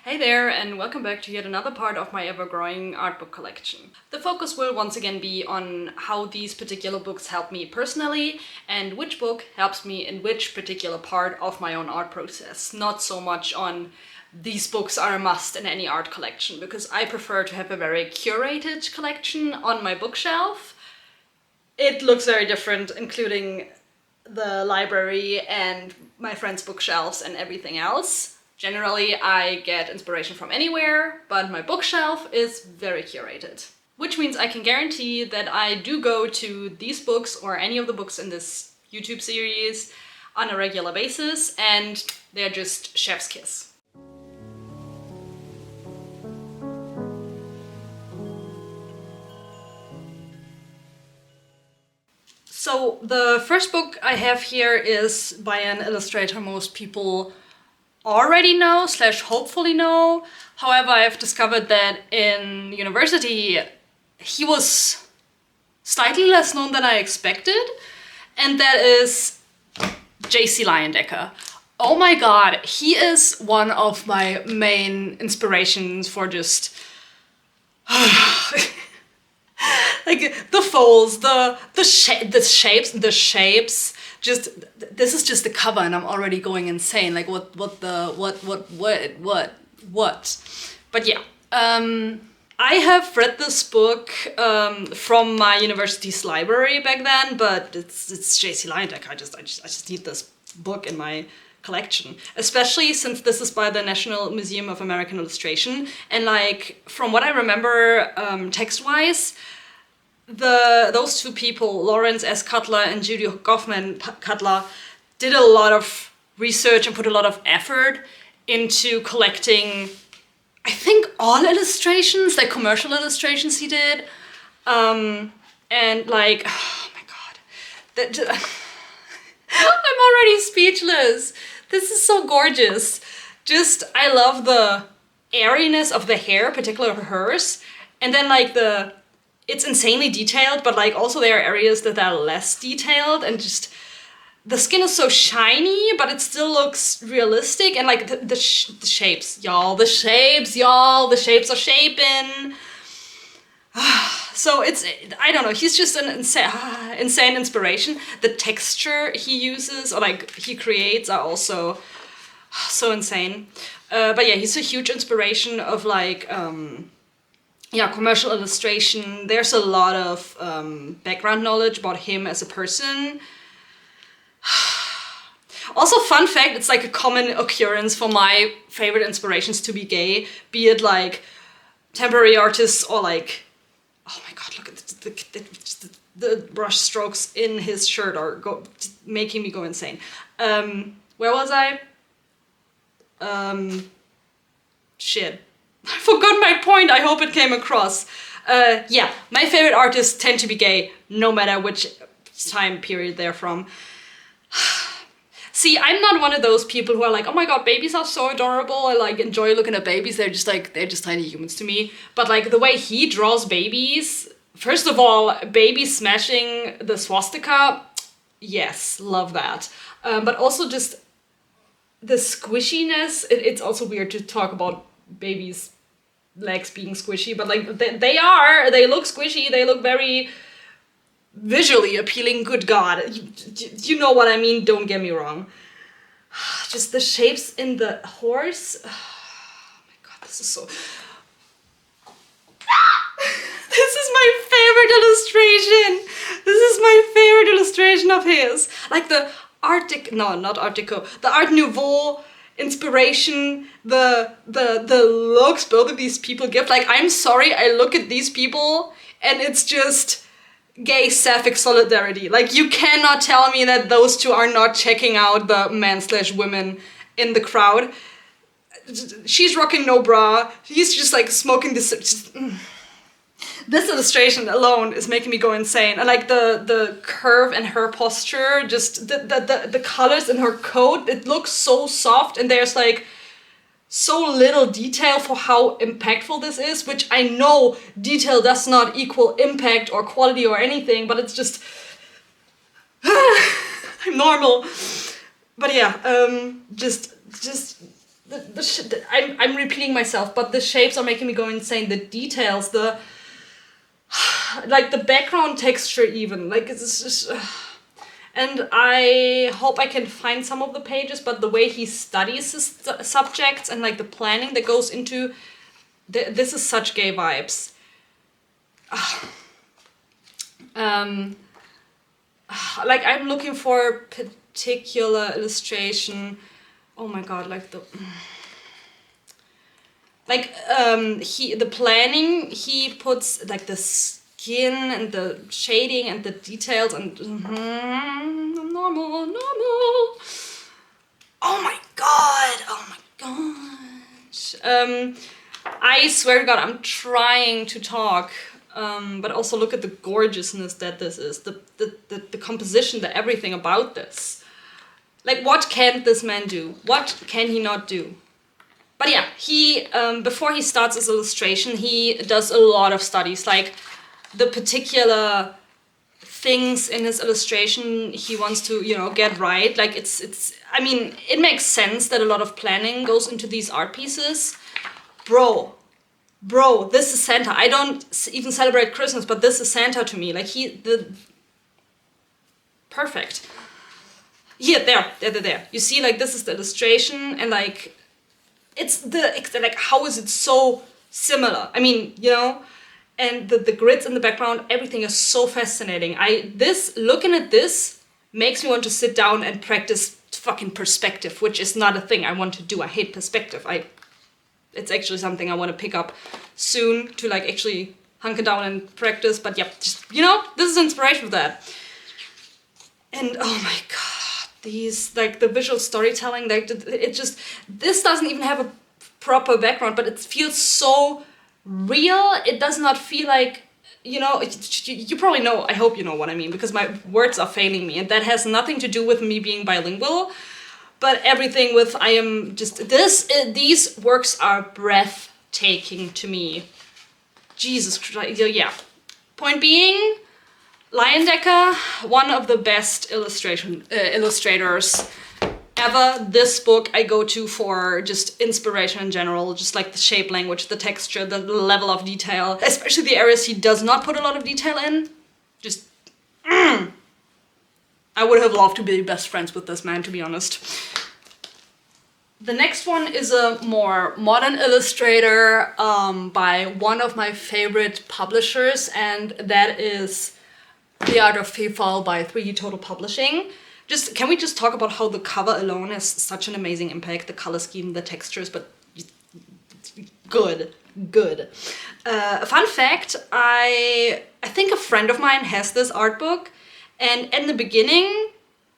Hey there, and welcome back to yet another part of my ever-growing art book collection. The focus will once again be on how these particular books help me personally and which book helps me in which particular part of my own art process. Not so much on these books are a must in any art collection, because I prefer to have a very curated collection on my bookshelf. It looks very different, including the library and my friends' bookshelves and everything else. Generally, I get inspiration from anywhere, but my bookshelf is very curated. Which means I can guarantee that I do go to these books or any of the books in this YouTube series on a regular basis, and they're just chef's kiss. So the first book I have here is by an illustrator most people already know / hopefully know. However, I've discovered that in university he was slightly less known than I expected, and that is J.C. Leyendecker. Oh my god, he is one of my main inspirations for just like the folds, the shapes. Just this is just the cover, and I'm already going insane. Like what? But yeah, I have read this book from my university's library back then, but it's J.C. Leyendecker. I just need this book in my collection, especially since this is by the National Museum of American Illustration, and like from what I remember, text-wise, those two people, Lawrence S. Cutler and Judy Goffman Cutler, did a lot of research and put a lot of effort into collecting, I think, all illustrations, like commercial illustrations he did. And like, oh my god, I'm already speechless. This is so gorgeous. Just, I love the airiness of the hair, particularly hers, and then like it's insanely detailed, but like also there are areas that are less detailed, and just the skin is so shiny, but it still looks realistic, and like the shapes, y'all, the shapes are shaping. So it's, I don't know, he's just an insane inspiration. The texture he uses or like he creates are also so insane. But yeah, he's a huge inspiration of like commercial illustration. There's a lot of background knowledge about him as a person. Also, fun fact, it's like a common occurrence for my favorite inspirations to be gay, be it like temporary artists or like, oh my god, look at the brush strokes in his shirt are making me go insane. Where was I? Shit. I forgot my point, I hope it came across. Yeah, my favorite artists tend to be gay, no matter which time period they're from. See, I'm not one of those people who are like, oh my god, babies are so adorable, I like enjoy looking at babies, they're just tiny humans to me. But like the way he draws babies, first of all, baby smashing the swastika, yes, love that. But also just the squishiness, it's also weird to talk about babies' legs being squishy, but like they look squishy, they look very visually appealing, good god. You know what I mean, don't get me wrong. Just the shapes in the horse. Oh my god, this is so... This is my favorite illustration! This is my favorite illustration of his. Like the the Art Nouveau inspiration, the looks both of these people give. Like, I'm sorry, I look at these people and it's just gay sapphic solidarity. Like, you cannot tell me that those two are not checking out the men/women in the crowd. She's rocking no bra, he's just like smoking this. This illustration alone is making me go insane. And like the curve in her posture, just the colors in her coat, it looks so soft, and there's like so little detail for how impactful this is, which I know detail does not equal impact or quality or anything, but it's just... I'm normal. But yeah, just I'm repeating myself, but the shapes are making me go insane. The details, the background texture even, like it's just... And I hope I can find some of the pages, but the way he studies his subjects and like the planning that goes into... This is such gay vibes. Like I'm looking for particular illustration. Oh my god, like the... Like the planning, he puts like the skin and the shading and the details and normal. Oh my gosh. I swear to God, I'm trying to talk, but also look at the gorgeousness that this is, the composition, the everything about this. Like, what can this man do? What can he not do? But yeah, he, before he starts his illustration, he does a lot of studies, like the particular things in his illustration he wants to, you know, get right. Like I mean, it makes sense that a lot of planning goes into these art pieces. Bro, this is Santa. I don't even celebrate Christmas, but this is Santa to me. Like perfect. Here, there. You see, like, this is the illustration, and like, like, how is it so similar? I mean, you know, and the grids in the background, everything is so fascinating. Looking at this makes me want to sit down and practice fucking perspective, which is not a thing I want to do. I hate perspective. It's actually something I want to pick up soon to like actually hunker down and practice. But yeah, just, you know, this is inspiration for that. And oh my god, these, like the visual storytelling, like this doesn't even have a proper background, but it feels so real. It does not feel like, you know, you probably know, I hope you know what I mean, because my words are failing me, and that has nothing to do with me being bilingual. But everything with these works are breathtaking to me. Jesus Christ, yeah. Point being, Leyendecker, one of the best illustrators ever. This book I go to for just inspiration in general, just like the shape language, the texture, the level of detail, especially the areas he does not put a lot of detail in. Just, I would have loved to be best friends with this man, to be honest. The next one is a more modern illustrator by one of my favorite publishers, and that is The Art of Feefal by Pt2 Publishing. Can we just talk about how the cover alone has such an amazing impact, the color scheme, the textures, but good. Fun fact, I think a friend of mine has this art book, and in the beginning,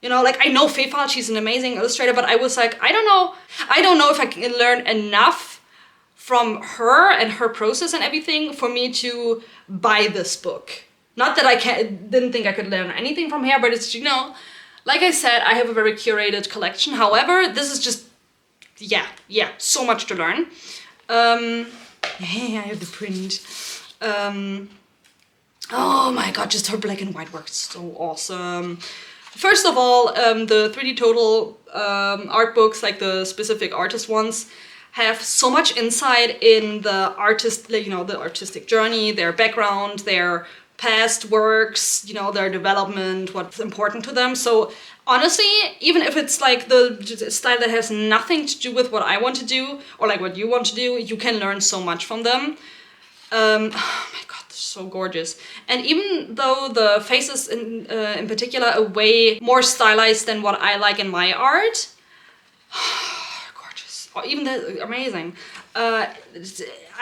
you know, like I know Feefal, she's an amazing illustrator, but I was like, I don't know if I can learn enough from her and her process and everything for me to buy this book. Not that I didn't think I could learn anything from her, but it's, you know, like I said, I have a very curated collection. However, this is just, yeah, so much to learn. I have the print. Oh my god, just her black and white work is so awesome. First of all, the 3D Total art books, like the specific artist ones, have so much insight in the artist, you know, the artistic journey, their background, their past works, you know, their development, what's important to them. So honestly, even if it's like the style that has nothing to do with what I want to do or like what you want to do, you can learn so much from them. Oh my god, they're so gorgeous. And even though the faces in particular are way more stylized than what I like in my art, gorgeous. Or even that, amazing.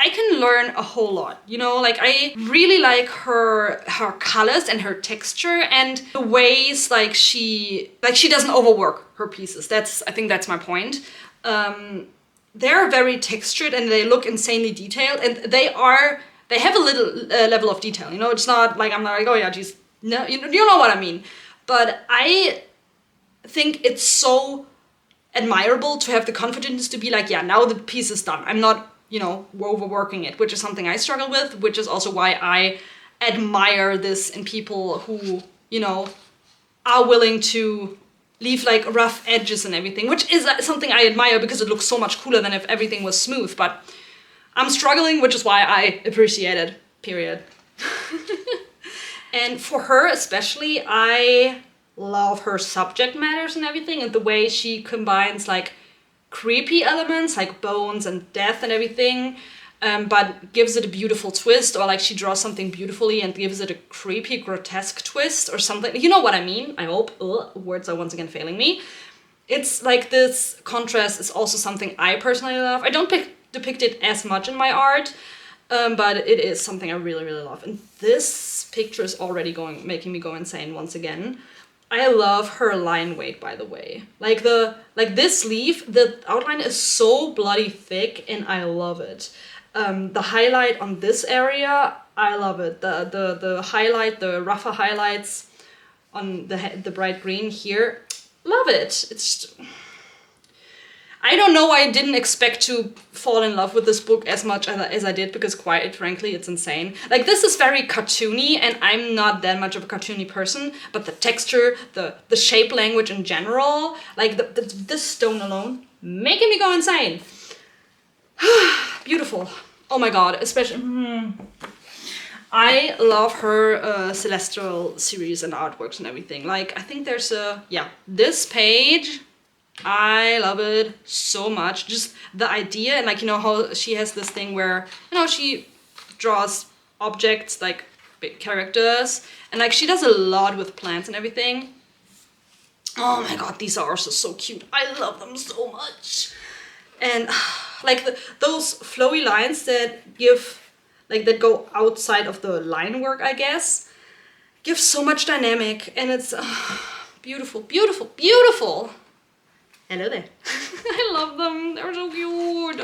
I can learn a whole lot, you know, like I really like her colors and her texture and the ways like she doesn't overwork her pieces. I think that's my point. They're very textured and they look insanely detailed, and they have a little level of detail, you know, it's not like I'm not like, oh yeah, geez, no, you know what I mean. But I think it's so admirable to have the confidence to be like, yeah, now the piece is done. I'm not, you know, overworking it, which is something I struggle with, which is also why I admire this in people who, you know, are willing to leave like rough edges and everything, which is something I admire because it looks so much cooler than if everything was smooth. But I'm struggling, which is why I appreciate it, period. And for her especially, I love her subject matters and everything, and the way she combines like creepy elements like bones and death and everything, but gives it a beautiful twist, or like she draws something beautifully and gives it a creepy, grotesque twist or something. You know what I mean? I hope. Words are once again failing me. It's like this contrast is also something I personally love. I don't depict it as much in my art, but it is something I really, really love. And this picture is already making me go insane once again. I love her line weight, by the way. Like this leaf, the outline is so bloody thick, and I love it. The highlight on this area, I love it. The highlight, the rougher highlights on the bright green here, love it. It's I don't know why I didn't expect to fall in love with this book as much as I did, because quite frankly, it's insane. Like, this is very cartoony, and I'm not that much of a cartoony person, but the texture, the shape language in general, like this stone alone, making me go insane. Beautiful. Oh my god, especially... I love her Celestial series and artworks and everything. Like, I think there's this page... I love it so much. Just the idea, and like, you know, how she has this thing where, you know, she draws objects like big characters, and like she does a lot with plants and everything. Oh my god, these are also so cute. I love them so much. And like those flowy lines that that go outside of the line work, I guess, give so much dynamic, and it's beautiful, beautiful, beautiful. Hello there. I love them. They're so cute.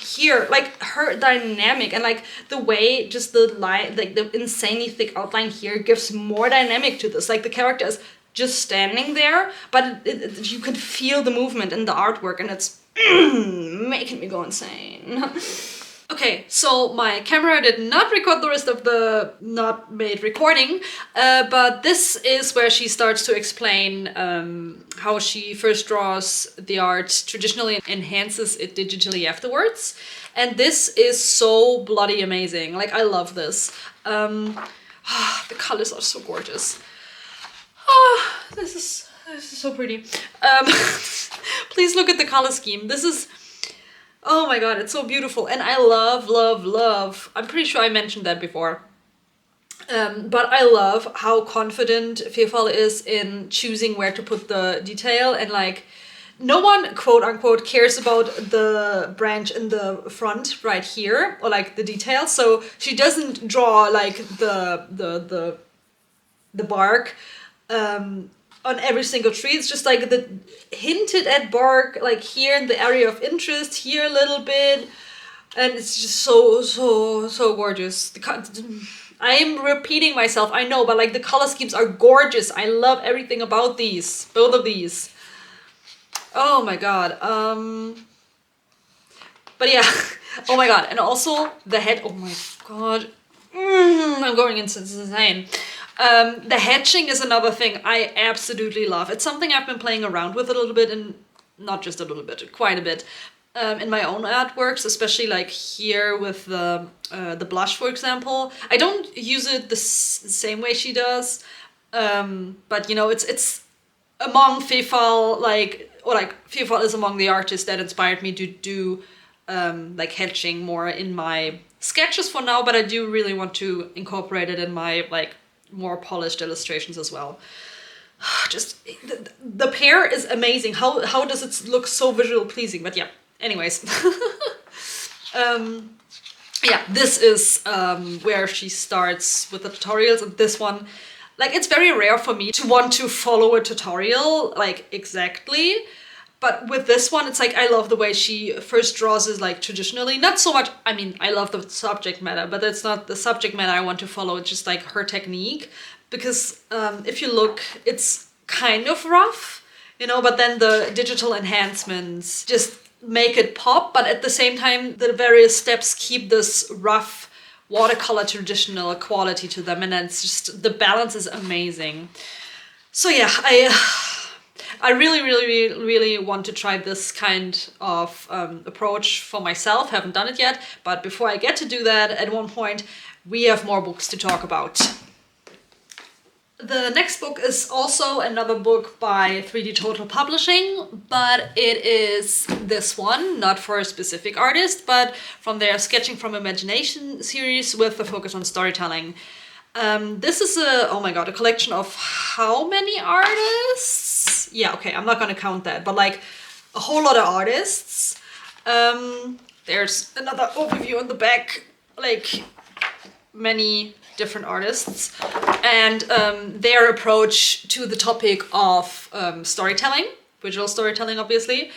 Here, like her dynamic and like the way just the line, like the insanely thick outline here gives more dynamic to this. Like the character is just standing there, but you can feel the movement in the artwork, and it's making me go insane. Okay, so my camera did not record the rest of the not made recording, but this is where she starts to explain how she first draws the art traditionally and enhances it digitally afterwards. And this is so bloody amazing. Like, I love this. The colors are so gorgeous. This is so pretty. Please look at the color scheme. This is... Oh my god, it's so beautiful. And I love, love, love. I'm pretty sure I mentioned that before. But I love how confident Fearfall is in choosing where to put the detail. And like, no one, quote unquote, cares about the branch in the front right here, or like the details. So she doesn't draw like the bark on every single tree. It's just like the hinted at bark, like here in the area of interest, here a little bit, and it's just so gorgeous. I am repeating myself, I know, but like the color schemes are gorgeous. I love everything about these, both of these. Oh my god. But yeah, oh my god, and also the head. Oh my god, I'm going insane. The hatching is another thing I absolutely love. It's something I've been playing around with a little bit, and not just a little bit, quite a bit, in my own artworks, especially like here with the blush, for example. I don't use it the same way she does, but you know, it's among Fearfall, Fearfall is among the artists that inspired me to do like hatching more in my sketches for now, but I do really want to incorporate it in my like more polished illustrations as well. Just the pair is amazing. How does it look so visually pleasing? But yeah, anyways. Yeah, this is where she starts with the tutorials, and this one, like, it's very rare for me to want to follow a tutorial like exactly. But with this one, it's like, I love the way she first draws is like traditionally, not so much, I mean, I love the subject matter, but it's not the subject matter I want to follow, it's just like her technique. Because if you look, it's kind of rough, you know, but then the digital enhancements just make it pop, but at the same time, the various steps keep this rough watercolor traditional quality to them, and then it's just, the balance is amazing. So yeah, I really, really, really want to try this kind of approach for myself. Haven't done it yet, but before I get to do that, at one point, we have more books to talk about. The next book is also another book by 3D Total Publishing, but it is this one, not for a specific artist, but from their Sketching from Imagination series with a focus on storytelling. This is a collection of how many artists? Yeah, okay, I'm not gonna count that, but like a whole lot of artists. There's another overview on the back, like many different artists, and their approach to the topic of storytelling, visual storytelling, obviously.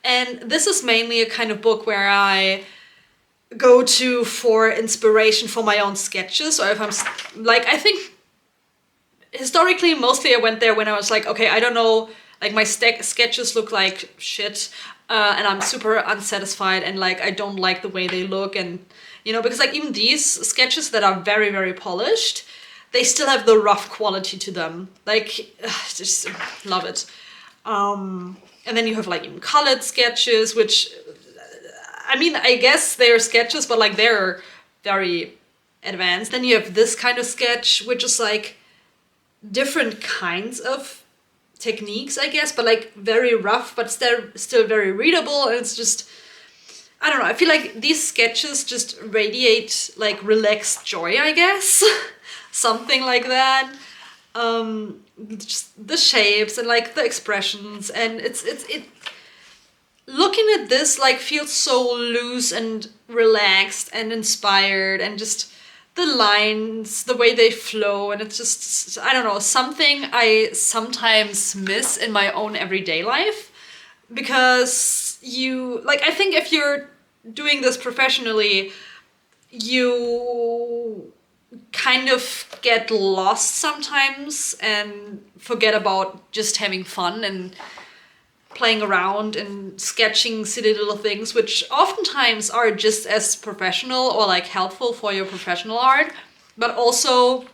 And this is mainly a kind of book where I go to for inspiration for my own sketches, or if I'm like, I think historically mostly I went there when I was like, okay, I don't know, like my sketches look like shit, and I'm super unsatisfied, and like I don't like the way they look, and you know, because like even these sketches that are very, very polished, they still have the rough quality to them. Like, just love it. And then you have like even colored sketches, which, I mean, I guess they're sketches, but like they're very advanced. Then you have this kind of sketch, which is like different kinds of techniques, I guess, but like very rough, but still very readable. And it's just, I don't know, I feel like these sketches just radiate like relaxed joy, I guess. Something like that. Just the shapes and like the expressions, and it looking at this like feels so loose and relaxed and inspired, and just the lines, the way they flow, and it's just, I don't know, something I sometimes miss in my own everyday life. Because you, like, I think if you're doing this professionally, you kind of get lost sometimes and forget about just having fun and playing around and sketching silly little things, which oftentimes are just as professional or like helpful for your professional art, but also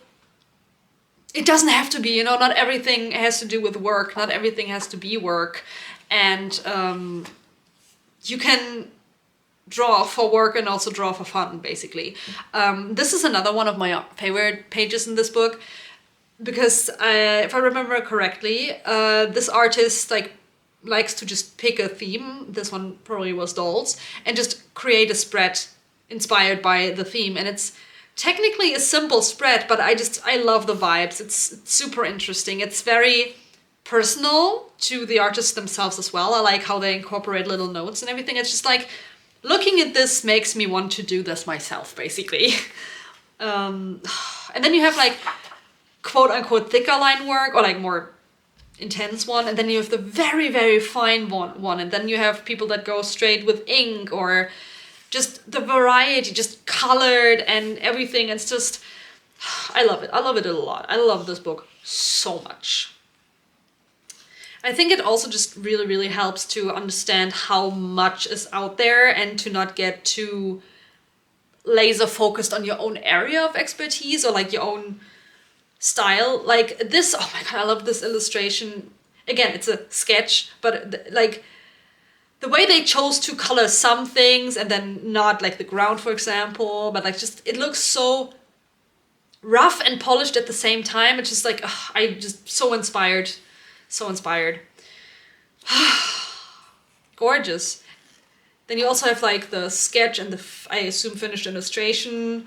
it doesn't have to be, you know, not everything has to do with work, not everything has to be work. And you can draw for work and also draw for fun, basically. This is another one of my favorite pages in this book, because if I remember correctly, this artist likes to just pick a theme. This one probably was dolls, and just create a spread inspired by the theme. And it's technically a simple spread, but I love the vibes. It's super interesting. It's very personal to the artists themselves as well. I like how they incorporate little notes and everything. It's just like, looking at this makes me want to do this myself, basically. And then you have like quote unquote thicker line work, or like more intense one, and then you have the very, very fine one, and then you have people that go straight with ink, or just the variety, just colored and everything. It's just, I love it. I love it a lot. I love this book so much. I think it also just really, really helps to understand how much is out there and to not get too laser focused on your own area of expertise or like your own style. Like this, oh my god, I love this illustration. Again, it's a sketch, but like the way they chose to color some things and then not like the ground, for example, but like just, it looks so rough and polished at the same time. It's just like, I'm just so inspired. So inspired. Gorgeous. Then you also have like the sketch and the, I assume, finished illustration.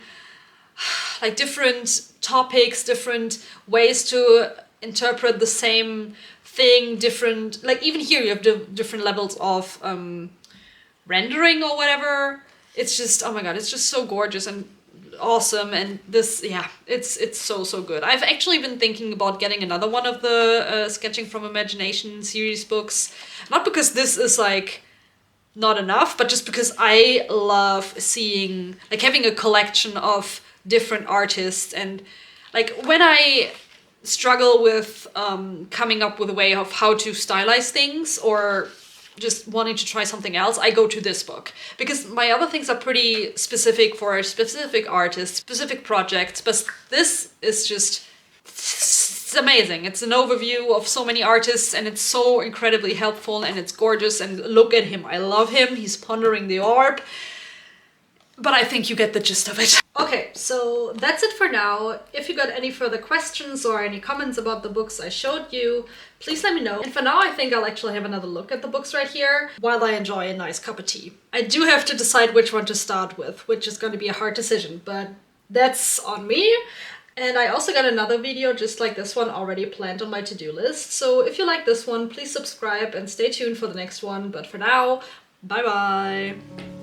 Like different topics, different ways to interpret the same thing, different, like even here you have different levels of rendering or whatever. It's just, oh my god, it's just so gorgeous and awesome. And this, yeah, it's so good. I've actually been thinking about getting another one of the Sketching from Imagination series books, not because this is like not enough, but just because I love seeing, like, having a collection of different artists. And like when I struggle with coming up with a way of how to stylize things, or just wanting to try something else, I go to this book. Because my other things are pretty specific for specific artists, specific projects, but this is just it's amazing. It's an overview of so many artists and it's so incredibly helpful and it's gorgeous, and look at him. I love him. He's pondering the orb. But I think you get the gist of it. Okay, so that's it for now. If you got any further questions or any comments about the books I showed you, please let me know. And for now, I think I'll actually have another look at the books right here while I enjoy a nice cup of tea. I do have to decide which one to start with, which is going to be a hard decision, but that's on me. And I also got another video just like this one already planned on my to-do list. So if you like this one, please subscribe and stay tuned for the next one. But for now, bye bye!